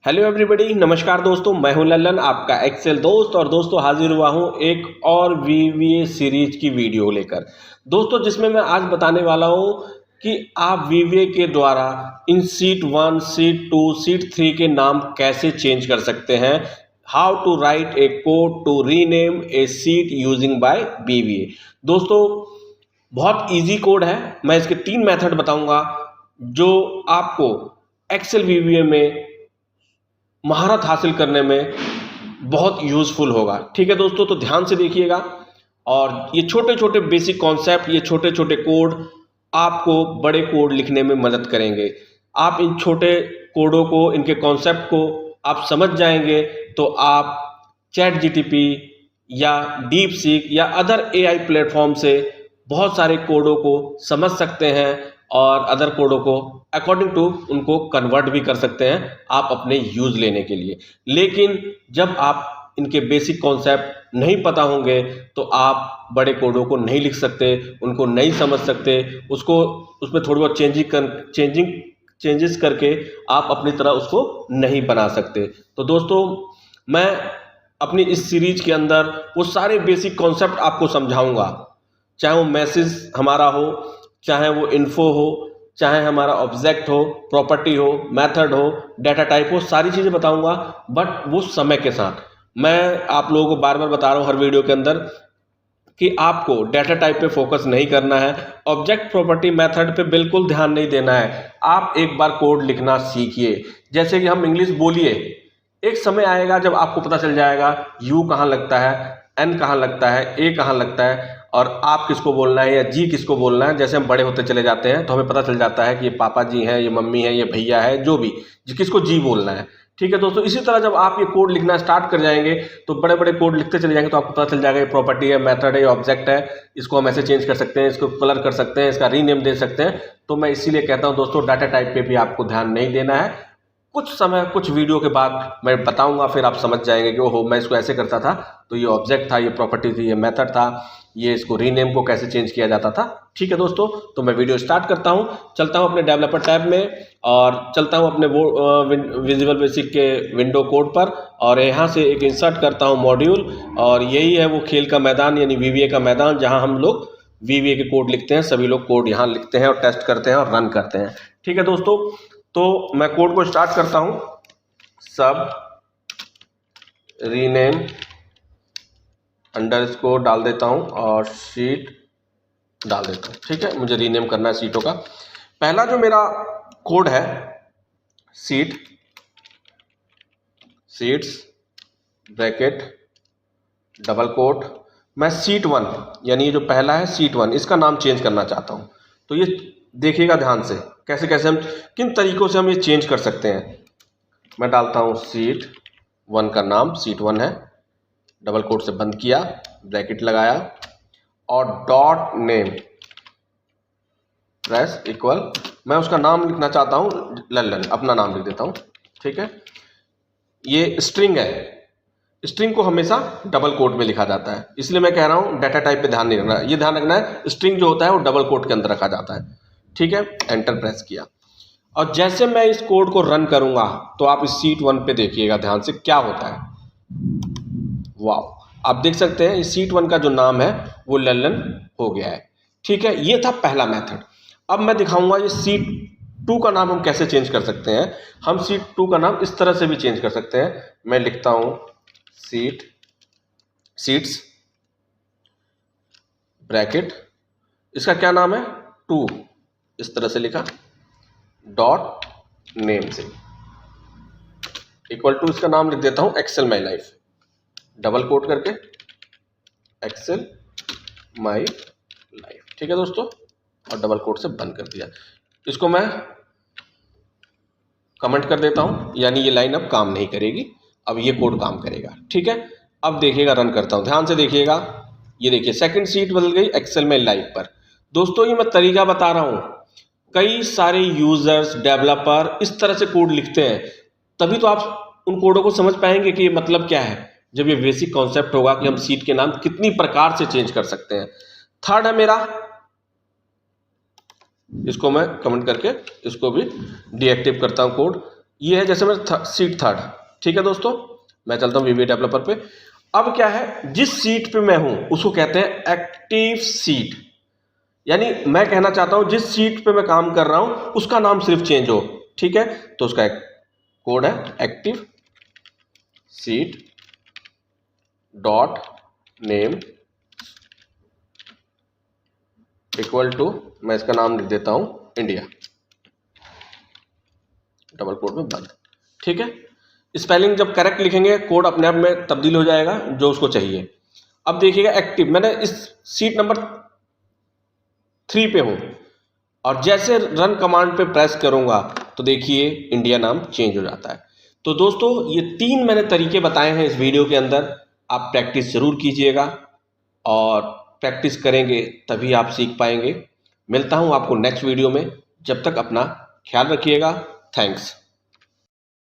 Hello everybody, नमस्कार दोस्तों। मैं हूं लल्लन, आपका एक्सेल दोस्त। और दोस्तों हाजिर हुआ हूं एक और वीवीए सीरीज की वीडियो लेकर दोस्तों, जिसमें मैं आज बताने वाला हूं कि आप वीवीए के द्वारा इन सीट 1, सीट 2, सीट 3 के नाम कैसे चेंज कर सकते हैं। How to write a code to rename a sheet using by VBA. दोस्तों बहुत इजी कोड है। मैं इसके 3 मेथड बताऊंगा जो आपको एक्सेल वीवीए में महारत हासिल करने में बहुत यूजफुल होगा। ठीक है दोस्तों, तो ध्यान से देखिएगा। और ये छोटे छोटे बेसिक कॉन्सेप्ट, ये छोटे छोटे कोड आपको बड़े कोड लिखने में मदद करेंगे। आप इन छोटे कोडों को, इनके कॉन्सेप्ट को आप समझ जाएंगे तो आप चैट जीटीपी या डीप सीक या अदर एआई प्लेटफॉर्म से बहुत सारे कोडों को समझ सकते हैं और अदर कोडों को अकॉर्डिंग टू उनको कन्वर्ट भी कर सकते हैं आप अपने यूज लेने के लिए। लेकिन जब आप इनके बेसिक कॉन्सेप्ट नहीं पता होंगे तो आप बड़े कोडों को नहीं लिख सकते, उनको नहीं समझ सकते, उसको उसमें थोड़ी बहुत चेंजेस करके आप अपनी तरह उसको नहीं बना सकते। तो दोस्तों मैं अपनी इस सीरीज के अंदर वो सारे बेसिक कॉन्सेप्ट आपको समझाऊंगा, चाहे वो मैसेज हमारा हो, चाहे वो इन्फो हो, चाहे हमारा ऑब्जेक्ट हो, प्रॉपर्टी हो, मेथड हो, डाटा टाइप हो, सारी चीज़ें बताऊंगा। बट वो समय के साथ मैं आप लोगों को बार बार बता रहा हूँ हर वीडियो के अंदर कि आपको डाटा टाइप पे फोकस नहीं करना है, ऑब्जेक्ट प्रॉपर्टी मेथड पे बिल्कुल ध्यान नहीं देना है। आप एक बार कोड लिखना सीखिए। जैसे कि हम इंग्लिश बोलिए, एक समय आएगा जब आपको पता चल जाएगा यू कहाँ लगता है, एन कहाँ लगता है, ए कहाँ लगता है और आप किसको बोलना है या जी किसको बोलना है। जैसे हम बड़े होते चले जाते हैं तो हमें पता चल जाता है कि ये पापा जी हैं, ये मम्मी है, ये भैया है, जो भी किसको जी बोलना है। ठीक है दोस्तों, इसी तरह जब आप ये कोड लिखना स्टार्ट कर जाएंगे तो बड़े बड़े कोड लिखते चले जाएंगे तो आपको पता चल जाएगा ये प्रॉपर्टी है, मेथड है, ये ऑब्जेक्ट है, इसको हम ऐसे चेंज कर सकते हैं, इसको कलर कर सकते हैं, इसका रीनेम दे सकते हैं। तो मैं इसीलिए कहता हूं दोस्तों, डाटा टाइप पे भी आपको ध्यान नहीं देना है। कुछ समय, कुछ वीडियो के बाद मैं बताऊंगा, फिर आप समझ जाएंगे कि ओहो मैं इसको ऐसे करता था, तो ये ऑब्जेक्ट था, ये प्रॉपर्टी थी, ये मेथड था, ये इसको रीनेम को कैसे चेंज किया जाता था। ठीक है दोस्तों, तो मैं वीडियो स्टार्ट करता हूं, चलता हूं अपने डेवलपर टैब में और चलता हूं अपने वो विजुअल बेसिक के विंडो कोड पर और यहाँ से एक इंसर्ट करता हूं मॉड्यूल। और यही है वो खेल का मैदान, यानी वीवीए का मैदान, जहाँ हम लोग वीवीए के कोड लिखते हैं। सभी लोग कोड यहाँ लिखते हैं और टेस्ट करते हैं और रन करते हैं। ठीक है दोस्तों, तो मैं कोड को स्टार्ट करता हूं। सब रीनेम अंडरस्कोर डाल देता हूं और शीट डाल देता हूं। ठीक है, मुझे रीनेम करना है सीटों का। पहला जो मेरा कोड है, सीट्स ब्रैकेट डबल कोट, मैं सीट 1 यानी ये जो पहला है सीट 1, इसका नाम चेंज करना चाहता हूं। तो ये देखिएगा ध्यान से कैसे कैसे हम, किन तरीकों से हम ये चेंज कर सकते हैं। मैं डालता हूं सीट 1 का नाम सीट 1 है, डबल कोट से बंद किया, ब्रैकेट लगाया और डॉट नेम प्रेस इक्वल, मैं उसका नाम लिखना चाहता हूं लल्लन, अपना नाम लिख देता हूं। ठीक है, ये स्ट्रिंग है, स्ट्रिंग को हमेशा डबल कोट में लिखा जाता है, इसलिए मैं कह रहा हूं डाटा टाइप पे ध्यान नहीं रखना। ये ध्यान रखना है स्ट्रिंग जो होता है वो डबल कोट के अंदर रखा जाता है। ठीक है, एंटर प्रेस किया और जैसे मैं इस कोड को रन करूंगा तो आप इस सीट 1 पे देखिएगा ध्यान से क्या होता है। वाह, आप देख सकते हैं इस सीट 1 का जो नाम है वो लल्लन हो गया है। ठीक है, ये था पहला मेथड। अब मैं दिखाऊंगा ये सीट 2 का नाम हम कैसे चेंज कर सकते हैं। हम सीट 2 का नाम इस तरह से भी चेंज कर सकते हैं। मैं लिखता हूं सीट्स ब्रैकेट, इसका क्या नाम है 2, इस तरह से लिखा, डॉट नेम से इक्वल टू, इसका नाम लिख देता हूं Excel my life, double quote करके एक्सेल माई लाइफ। ठीक है दोस्तों, और डबल कोट से बंद कर दिया। इसको मैं कमेंट कर देता हूं, यानी ये लाइन अब काम नहीं करेगी, अब ये कोड काम करेगा। ठीक है, अब देखिएगा, रन करता हूं, ध्यान से देखिएगा। ये देखिए सेकंड सीट बदल गई एक्सेल में लाइव पर। दोस्तों ये मैं तरीका बता रहा हूं, कई सारे यूजर्स, डेवलपर इस तरह से कोड लिखते हैं, तभी तो आप उन कोडों को समझ पाएंगे कि ये मतलब क्या है, जब ये बेसिक कॉन्सेप्ट होगा कि हम सीट के नाम कितनी प्रकार से चेंज कर सकते हैं। थर्ड है मेरा, इसको मैं कमेंट करके इसको भी डीएक्टिव करता हूं कोड। ये है जैसे मैं सीट थर्ड, ठीक है दोस्तों। मैं चलता हूँ वीवी डेवलपर पे। अब क्या है, जिस सीट पे मैं हूं उसको कहते हैं एक्टिव सीट, यानी मैं कहना चाहता हूं जिस सीट पे मैं काम कर रहा हूं उसका नाम सिर्फ चेंज हो, ठीक है। तो उसका एक कोड है active sheet dot name equal to, मैं इसका नाम लिख देता हूं इंडिया, डबल कोड में बंद, ठीक है। स्पेलिंग जब करेक्ट लिखेंगे कोड अपने आप में तब्दील हो जाएगा जो उसको चाहिए। अब देखिएगा एक्टिव, मैंने इस सीट नंबर 3 पे हूं और जैसे रन कमांड पे प्रेस करूंगा तो देखिए इंडिया नाम चेंज हो जाता है। तो दोस्तों ये 3 मैंने तरीके बताए हैं इस वीडियो के अंदर, आप प्रैक्टिस जरूर कीजिएगा और प्रैक्टिस करेंगे तभी आप सीख पाएंगे। मिलता हूं आपको नेक्स्ट वीडियो में, जब तक अपना ख्याल रखिएगा। थैंक्स।